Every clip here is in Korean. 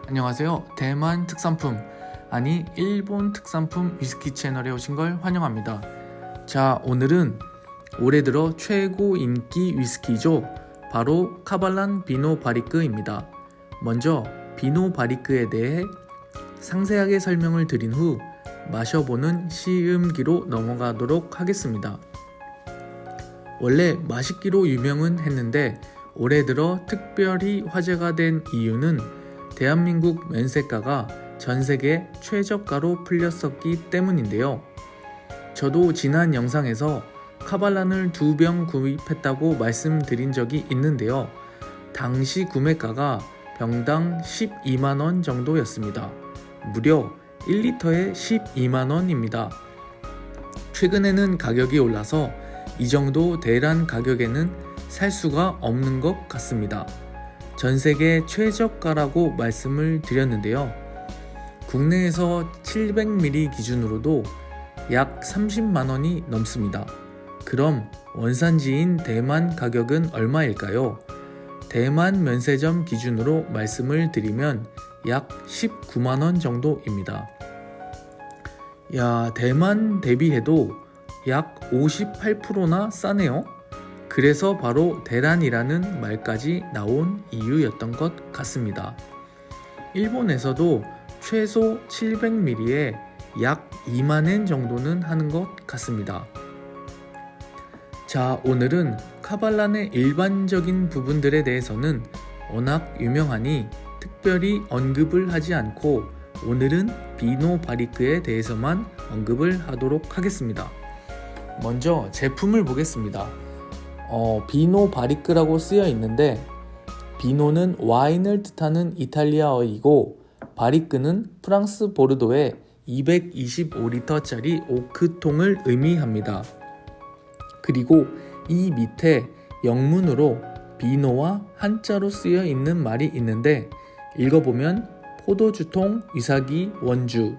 안녕하세요. 대만 특산품, 아니 일본 특산품 위스키 채널에 오신 걸 환영합니다. 자, 오늘은 올해 들어 최고 인기 위스키죠. 바로 카발란 비노 바리크입니다. 먼저 비노 바리크에 대해 상세하게 설명을 드린 후 마셔보는 시음기로 넘어가도록 하겠습니다. 원래 맛있기로 유명은 했는데 올해 들어 특별히 화제가 된 이유는 대한민국 면세가가 전세계 최저가로 풀렸었기 때문인데요. 저도 지난 영상에서 카발란을 2병 구입했다고 말씀드린 적이 있는데요. 당시 구매가가 병당 12만원 정도였습니다. 무려 1리터에 12만원입니다. 최근에는 가격이 올라서 이 정도 대란 가격에는 살 수가 없는 것 같습니다. 전세계 최저가라고 말씀을 드렸는데요. 국내에서 700ml 기준으로도 약 30만원이 넘습니다. 그럼 원산지인 대만 가격은 얼마일까요? 대만 면세점 기준으로 말씀을 드리면 약 19만원 정도입니다. 대만 대비해도 약 58%나 싸네요. 그래서 바로 대란이라는 말까지 나온 이유였던 것 같습니다. 일본에서도 최소 700ml에 약 2만엔 정도는 하는 것 같습니다. 자, 오늘은 카발란의 일반적인 부분들에 대해서는 워낙 유명하니 특별히 언급을 하지 않고 오늘은 비노 바리크에 대해서만 언급을 하도록 하겠습니다. 먼저 제품을 보겠습니다. 비노 바리크라고 쓰여 있는데 비노는 와인을 뜻하는 이탈리아어이고 바리크는 프랑스 보르도의 225리터짜리 오크통을 의미합니다. 그리고 이 밑에 영문으로 비노와 한자로 쓰여 있는 말이 있는데 읽어보면 포도주통 위사기 원주,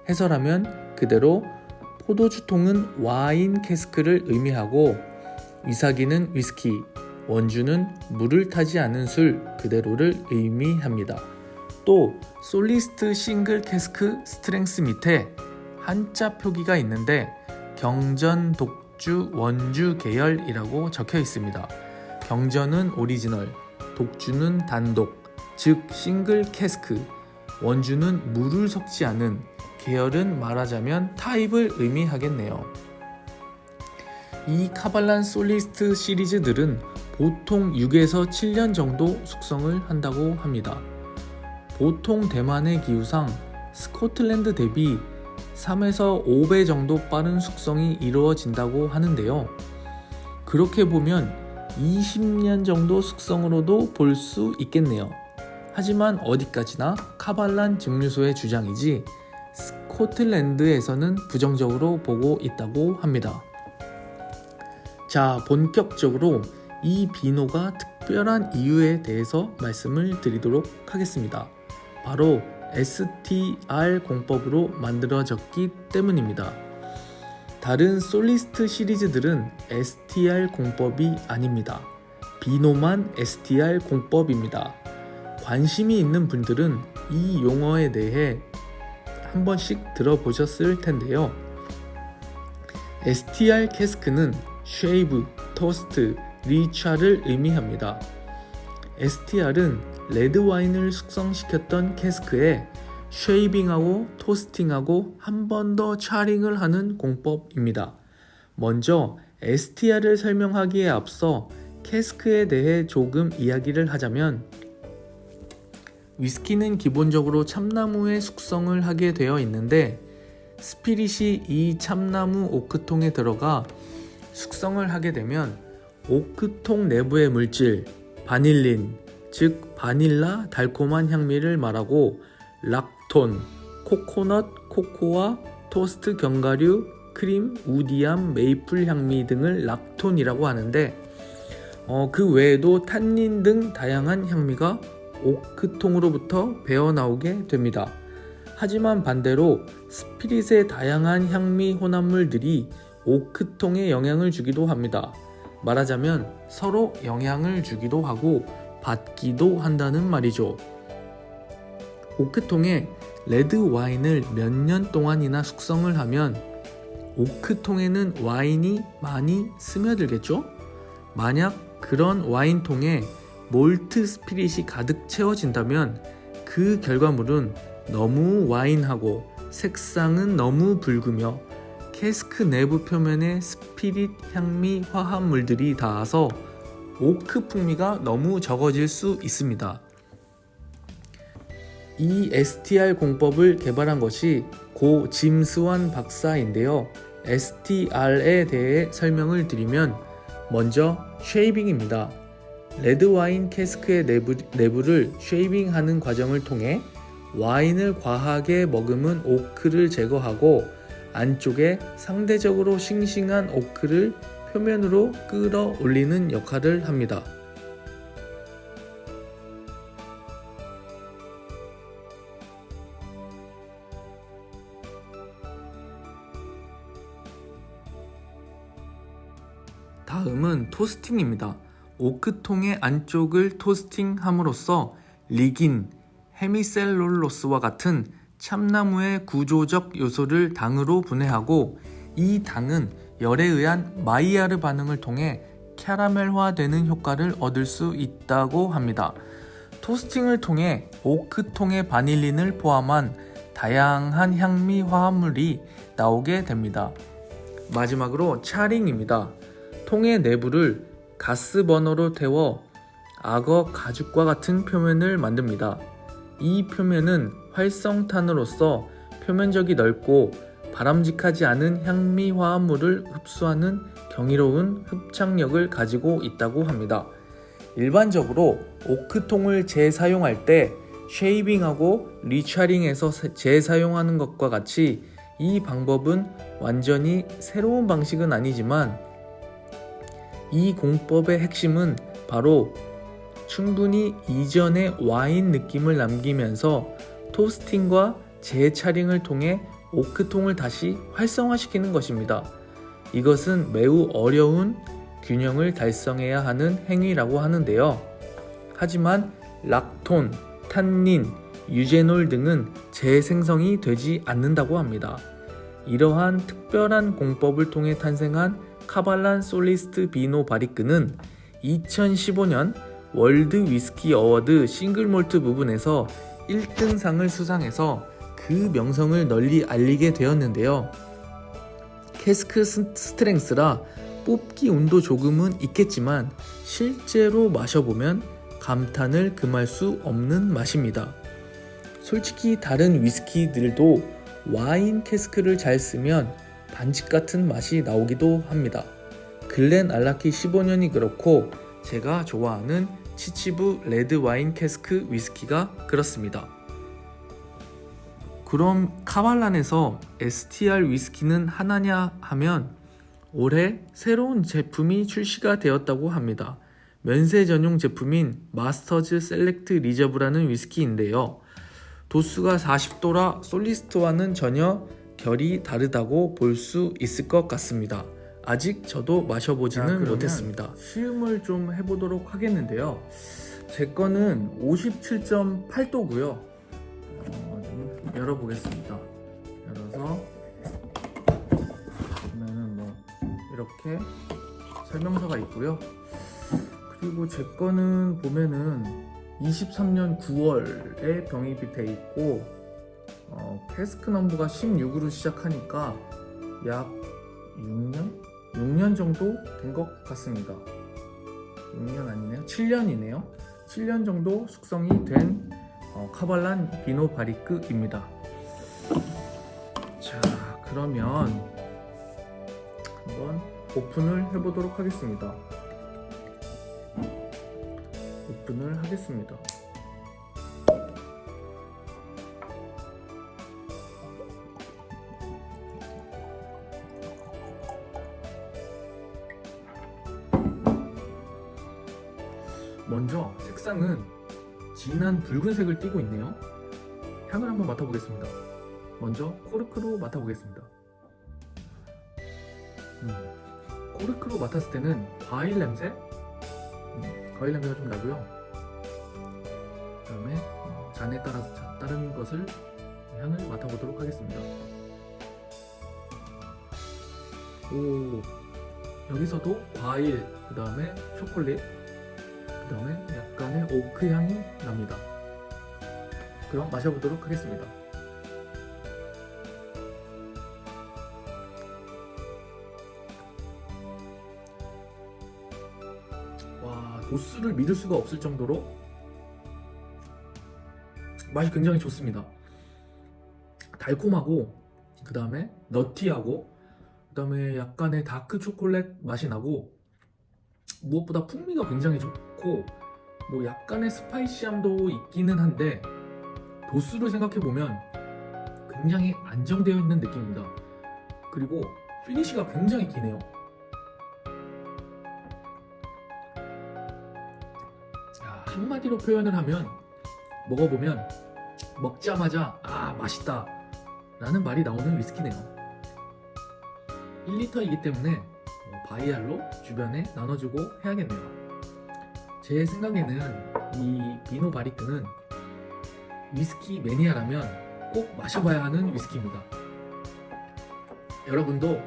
해설하면 그대로 포도주통은 와인 캐스크를 의미하고 위사기는 위스키, 원주는 물을 타지 않은 술 그대로를 의미합니다. 또 솔리스트 싱글 캐스크 스트렝스 밑에 한자 표기가 있는데 경전 독주 원주 계열이라고 적혀 있습니다. 경전은 오리지널, 독주는 단독, 즉 싱글 캐스크, 원주는 물을 섞지 않은, 계열은 말하자면 타입을 의미하겠네요. 이 카발란 솔리스트 시리즈들은 보통 6에서 7년 정도 숙성을 한다고 합니다. 보통 대만의 기후상 스코틀랜드 대비 3에서 5배 정도 빠른 숙성이 이루어진다고 하는데요. 그렇게 보면 20년 정도 숙성으로도 볼 수 있겠네요. 하지만 어디까지나 카발란 증류소의 주장이지 스코틀랜드에서는 부정적으로 보고 있다고 합니다. 자, 본격적으로 이 비노가 특별한 이유에 대해서 말씀을 드리도록 하겠습니다. 바로 STR 공법으로 만들어졌기 때문입니다. 다른 솔리스트 시리즈들은 STR 공법이 아닙니다. 비노만 STR 공법입니다. 관심이 있는 분들은 이 용어에 대해 한 번씩 들어보셨을 텐데요. STR 캐스크는 쉐이브, 토스트, 리차를 의미합니다. STR은 레드와인을 숙성시켰던 캐스크에 쉐이빙하고 토스팅하고 한 번 더 차링을 하는 공법입니다. 먼저 STR을 설명하기에 앞서 캐스크에 대해 조금 이야기를 하자면 위스키는 기본적으로 참나무에 숙성을 하게 되어 있는데 스피릿이 이 참나무 오크통에 들어가 숙성을 하게 되면 오크통 내부의 물질 바닐린, 즉 바닐라 달콤한 향미를 말하고 락톤, 코코넛, 코코아, 토스트 견과류, 크림, 우디암, 메이플 향미 등을 락톤이라고 하는데 그 외에도 탄닌 등 다양한 향미가 오크통으로부터 배어나오게 됩니다. 하지만 반대로 스피릿의 다양한 향미 혼합물들이 오크통에 영향을 주기도 합니다. 말하자면 서로 영향을 주기도 하고 받기도 한다는 말이죠. 오크통에 레드 와인을 몇 년 동안이나 숙성을 하면 오크통에는 와인이 많이 스며들겠죠? 만약 그런 와인통에 몰트 스피릿이 가득 채워진다면 그 결과물은 너무 와인하고 색상은 너무 붉으며 캐스크 내부 표면에 스피릿 향미 화합물들이 닿아서 오크 풍미가 너무 적어질 수 있습니다. 이 STR 공법을 개발한 것이 고 짐스완 박사인데요. STR에 대해 설명을 드리면 먼저 쉐이빙입니다. 레드와인 캐스크의 내부를 쉐이빙하는 과정을 통해 와인을 과하게 머금은 오크를 제거하고 안쪽에 상대적으로 싱싱한 오크를 표면으로 끌어올리는 역할을 합니다. 다음은 토스팅입니다. 오크통의 안쪽을 토스팅함으로써 리긴, 헤미셀룰로스와 같은 참나무의 구조적 요소를 당으로 분해하고 이 당은 열에 의한 마이야르 반응을 통해 캐러멜화되는 효과를 얻을 수 있다고 합니다. 토스팅을 통해 오크통의 바닐린을 포함한 다양한 향미 화합물이 나오게 됩니다. 마지막으로 차링입니다. 통의 내부를 가스 버너로 태워 악어 가죽과 같은 표면을 만듭니다. 이 표면은 활성탄으로서 표면적이 넓고 바람직하지 않은 향미 화합물을 흡수하는 경이로운 흡착력을 가지고 있다고 합니다. 일반적으로 오크통을 재사용할 때 쉐이빙하고 리차링해서 재사용하는 것과 같이 이 방법은 완전히 새로운 방식은 아니지만 이 공법의 핵심은 바로 충분히 이전의 와인 느낌을 남기면서 토스팅과 재차링을 통해 오크통을 다시 활성화시키는 것입니다. 이것은 매우 어려운 균형을 달성해야 하는 행위라고 하는데요. 하지만 락톤, 탄닌, 유제놀 등은 재생성이 되지 않는다고 합니다. 이러한 특별한 공법을 통해 탄생한 카발란 솔리스트 비노 바리크는 2015년 월드 위스키 어워드 싱글몰트 부분에서 1등상을 수상해서 그 명성을 널리 알리게 되었는데요. 캐스크 스트렝스라 뽑기 운도 조금은 있겠지만 실제로 마셔보면 감탄을 금할 수 없는 맛입니다. 솔직히 다른 위스키들도 와인 캐스크를 잘 쓰면 반칙 같은 맛이 나오기도 합니다. 글렌 알라키 15년이 그렇고 제가 좋아하는 치치부 레드 와인 캐스크 위스키가 그렇습니다. 그럼 카발란에서 STR 위스키는 하나냐 하면 올해 새로운 제품이 출시가 되었다고 합니다. 면세 전용 제품인 마스터즈 셀렉트 리저브라는 위스키인데요. 도수가 40도라 솔리스트와는 전혀 결이 다르다고 볼 수 있을 것 같습니다. 아직 저도 마셔보지는 못했습니다. 시음을 좀 해보도록 하겠는데요. 제 거는 57.8도고요. 좀 열어보겠습니다. 열어서 보면은 뭐 이렇게 설명서가 있고요. 그리고 제 거는 보면은 23년 9월에 병입이 돼 있고 캐스크 넘버가 16으로 시작하니까 약 6년 정도 된 것 같습니다. 6년 아니네요. 7년이네요. 7년 정도 숙성이 된 카발란 비노 바리크입니다. 자, 그러면 한번 오픈을 해보도록 하겠습니다. 오픈을 하겠습니다. 먼저 색상은 진한 붉은색을 띠고 있네요. 향을 한번 맡아보겠습니다. 먼저 코르크로 맡아보겠습니다. 코르크로 맡았을 때는 과일 냄새? 과일 냄새가 좀 나고요. 그 다음에 잔에 따라서 다른 것을 향을 맡아보도록 하겠습니다. 오, 여기서도 과일, 그 다음에 초콜릿, 그 다음에 약간의 오크 향이 납니다. 그럼 마셔보도록 하겠습니다. 와, 도수를 믿을 수가 없을 정도로 맛이 굉장히 좋습니다. 달콤하고, 그 다음에 너티하고, 그 다음에 약간의 다크 초콜릿 맛이 나고, 무엇보다 풍미가 굉장히 좋고, 뭐 약간의 스파이시함도 있기는 한데, 도수를 생각해보면 굉장히 안정되어 있는 느낌입니다. 그리고 피니쉬가 굉장히 기네요. 한마디로 표현을 하면, 먹어보면 먹자마자 아 맛있다 라는 말이 나오는 위스키네요. 1리터이기 때문에 바이알로 주변에 나눠주고 해야겠네요. 제 생각에는 이 비노 바리크는 위스키 매니아라면 꼭 마셔봐야 하는 위스키입니다. 여러분도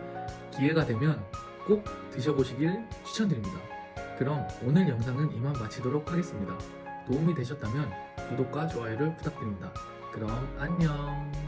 기회가 되면 꼭 드셔보시길 추천드립니다. 그럼 오늘 영상은 이만 마치도록 하겠습니다. 도움이 되셨다면 구독과 좋아요를 부탁드립니다. 그럼 안녕.